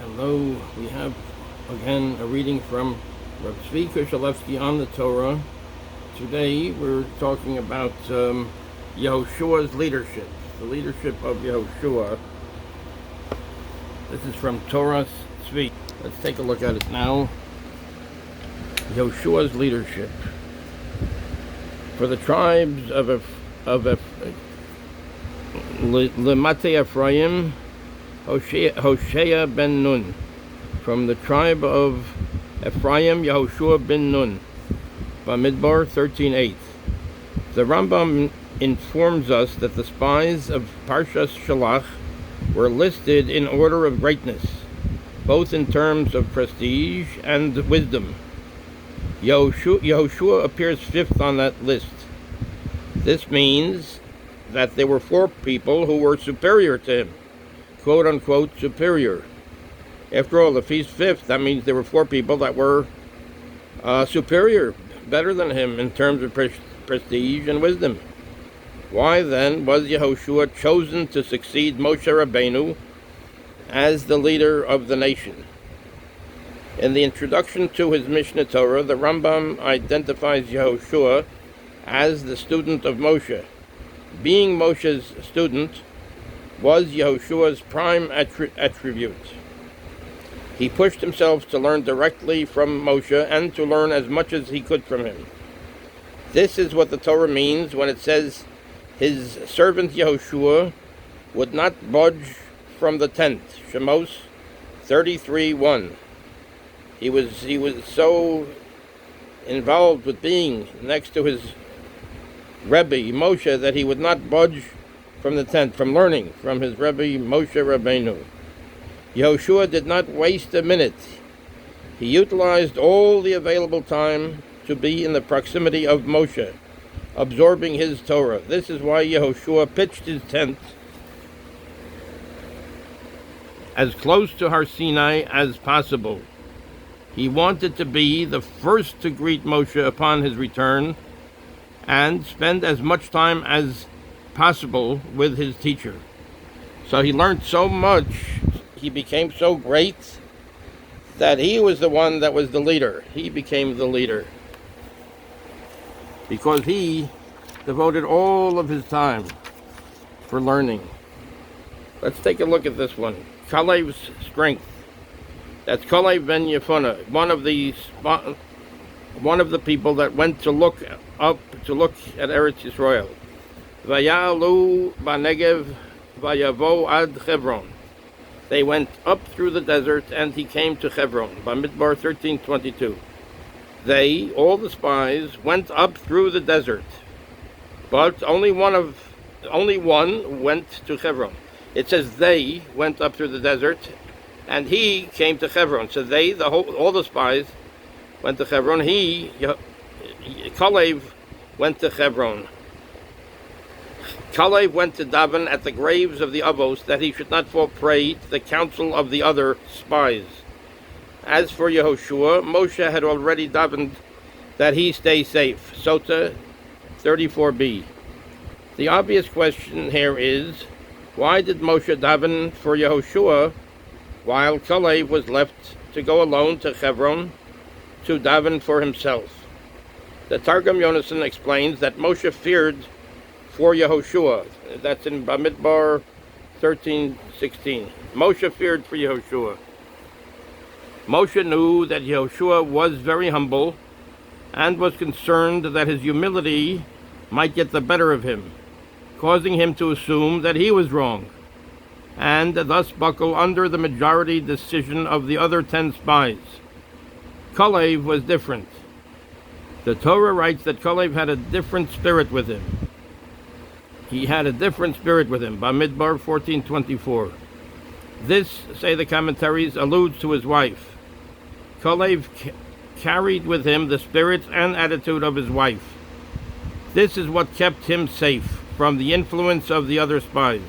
Hello, we have again a reading from Rabbi Kushlevsky on the Torah. Today we're talking about Yehoshua's leadership, the leadership of Yehoshuah. This is from Torah. Let's take a look at it now. Yehoshua's leadership. For the tribes of Lemate Ephraim, Hoshea ben Nun. From the tribe of Ephraim, Yehoshuah ben Nun. Bamidbar 13:8. The Rambam informs us that the spies of Parshas Shalach were listed in order of greatness, both in terms of prestige and wisdom. Yehoshuah appears fifth on that list. This means that there were 4 people who were superior to him, quote-unquote superior. After all, if he's fifth, that means there were 4 people that were superior, better than him in terms of prestige and wisdom. Why then was Yehoshuah chosen to succeed Moshe Rabbeinu as the leader of the nation? In the introduction to his Mishnah Torah, the Rambam identifies Yehoshuah as the student of Moshe. Being Moshe's student was Yehoshua's prime attribute. He pushed himself to learn directly from Moshe and to learn as much as he could from him. This is what the Torah means when it says his servant Yehoshuah would not budge from the tent. Shemos 33:1. He was so involved with being next to his Rebbe Moshe that he would not budge from the tent, from learning from his Rebbe Moshe Rabbeinu. Yehoshuah did not waste a minute. He utilized all the available time to be in the proximity of Moshe, absorbing his Torah. This is why Yehoshuah pitched his tent as close to Har Sinai as possible. He wanted to be the first to greet Moshe upon his return and spend as much time as possible with his teacher. So he learned so much, he became so great that he was the one that was the leader. He became the leader because he devoted all of his time for learning. Let's take a look at this one. Calev's strength. That's Calev ben Yehoshuah, one of the people that went to look at Eretz Yisrael. Vayalu ba'negev vayavo ad Hebron. They went up through the desert, and he came to Hebron. Bamidbar 13:22. They, all the spies, went up through the desert, but only one went to Hebron. It says they went up through the desert, and he came to Hebron. So they, all the spies, went to Hebron. Calev went to Hebron. Calev went to daven at the graves of the Avos that he should not fall prey to the counsel of the other spies. As for Yehoshuah, Moshe had already davened that he stay safe. Sota 34b. The obvious question here is, why did Moshe daven for Yehoshuah while Calev was left to go alone to Hebron to daven for himself? The Targum Yonasan explains that Moshe feared for Yehoshuah. That's in Bamidbar 13:16. Moshe feared for Yehoshuah. Moshe knew that Yehoshuah was very humble and was concerned that his humility might get the better of him, causing him to assume that he was wrong, and thus buckle under the majority decision of the other 10 spies. Calev was different. The Torah writes that Calev had a different spirit with him. He had a different spirit with him. Bamidbar 14:24. This, say the commentaries, alludes to his wife. Calev carried with him the spirit and attitude of his wife. This is what kept him safe from the influence of the other spies.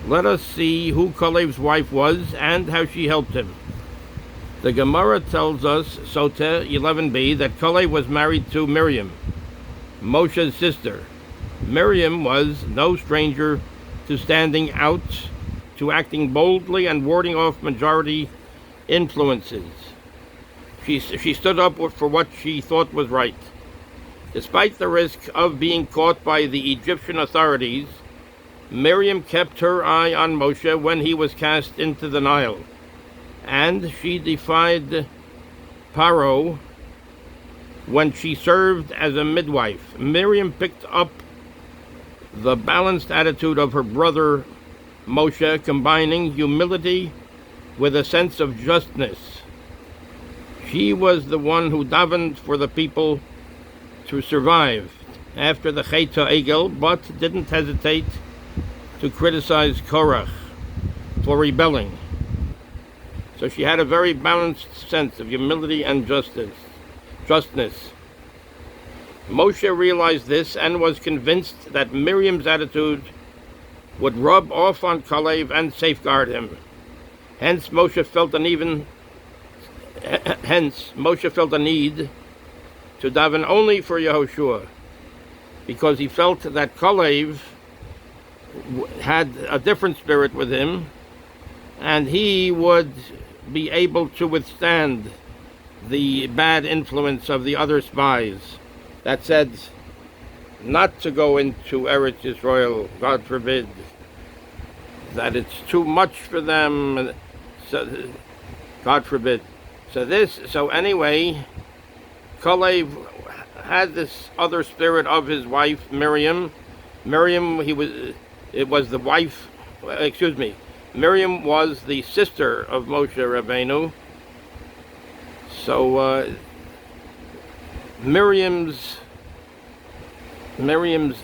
Let us see who Calev's wife was and how she helped him. The Gemara tells us, Sota 11b, that Calev was married to Miriam, Moshe's sister. Miriam was no stranger to standing out to acting boldly and warding off majority influences. She stood up for what she thought was right. Despite the risk of being caught by the Egyptian authorities, Miriam kept her eye on Moshe when he was cast into the Nile, and she defied Paro when she served as a midwife. Miriam picked up the balanced attitude of her brother Moshe, combining humility with a sense of justness. She was the one who davened for the people to survive after the Chet HaEgel, but didn't hesitate to criticize Korach for rebelling. So she had a very balanced sense of humility and justness. Moshe realized this and was convinced that Miriam's attitude would rub off on Calev and safeguard him. Hence, Moshe felt a need to daven only for Yehoshuah, because he felt that Calev had a different spirit with him, and he would be able to withstand the bad influence of the other spies that said not to go into Eretz Yisrael, God forbid, that it's too much for them, so, God forbid. So anyway, Calev had this other spirit of his wife, Miriam. Miriam was the sister of Moshe Rabbeinu. So Miriam's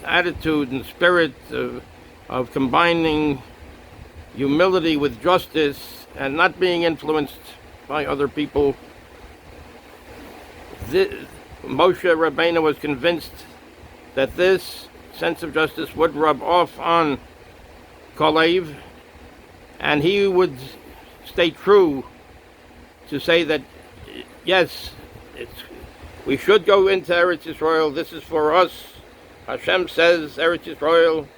attitude and spirit of combining humility with justice and not being influenced by other people, Moshe Rabbeinu was convinced that this sense of justice would rub off on Calev, and he would stay true to say that yes, we should go into Eretz Yisrael. This is for us. Hashem says Eretz Yisrael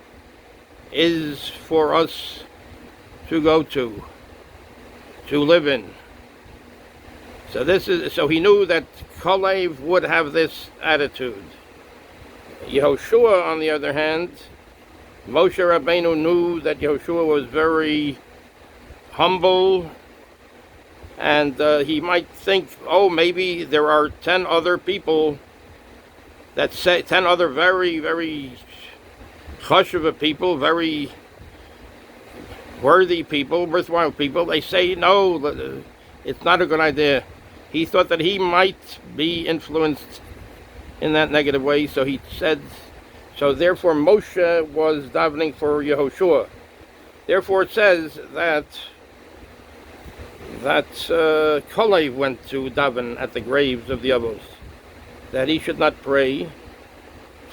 is for us to go to live in. So he knew that Calev would have this attitude. Yehoshuah, on the other hand, Moshe Rabbeinu knew that Yehoshuah was very humble, and he might think, oh, maybe there are 10 other people that say, 10 other very, very chashuva people, very worthy people, worthwhile people. They say, no, it's not a good idea. He thought that he might be influenced in that negative way, so he said, so therefore Moshe was davening for Yehoshuah. Therefore it says that Calev went to daven at the graves of the Avos, that he should not pray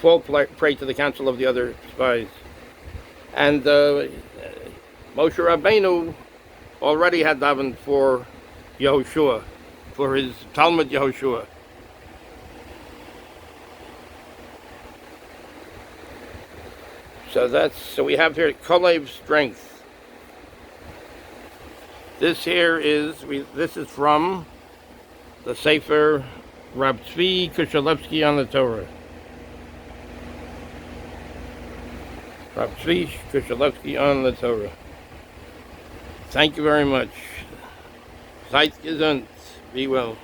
to the council of the other spies. And Moshe Rabbeinu already had davened for Yehoshuah, for his Talmud Yehoshuah. So we have here Calev's strength. This is from the Sefer Rab Tzvi Kushlevsky on the Torah. Rab Tzvi Kushlevsky on the Torah. Thank you very much. Seid gesund. Be well.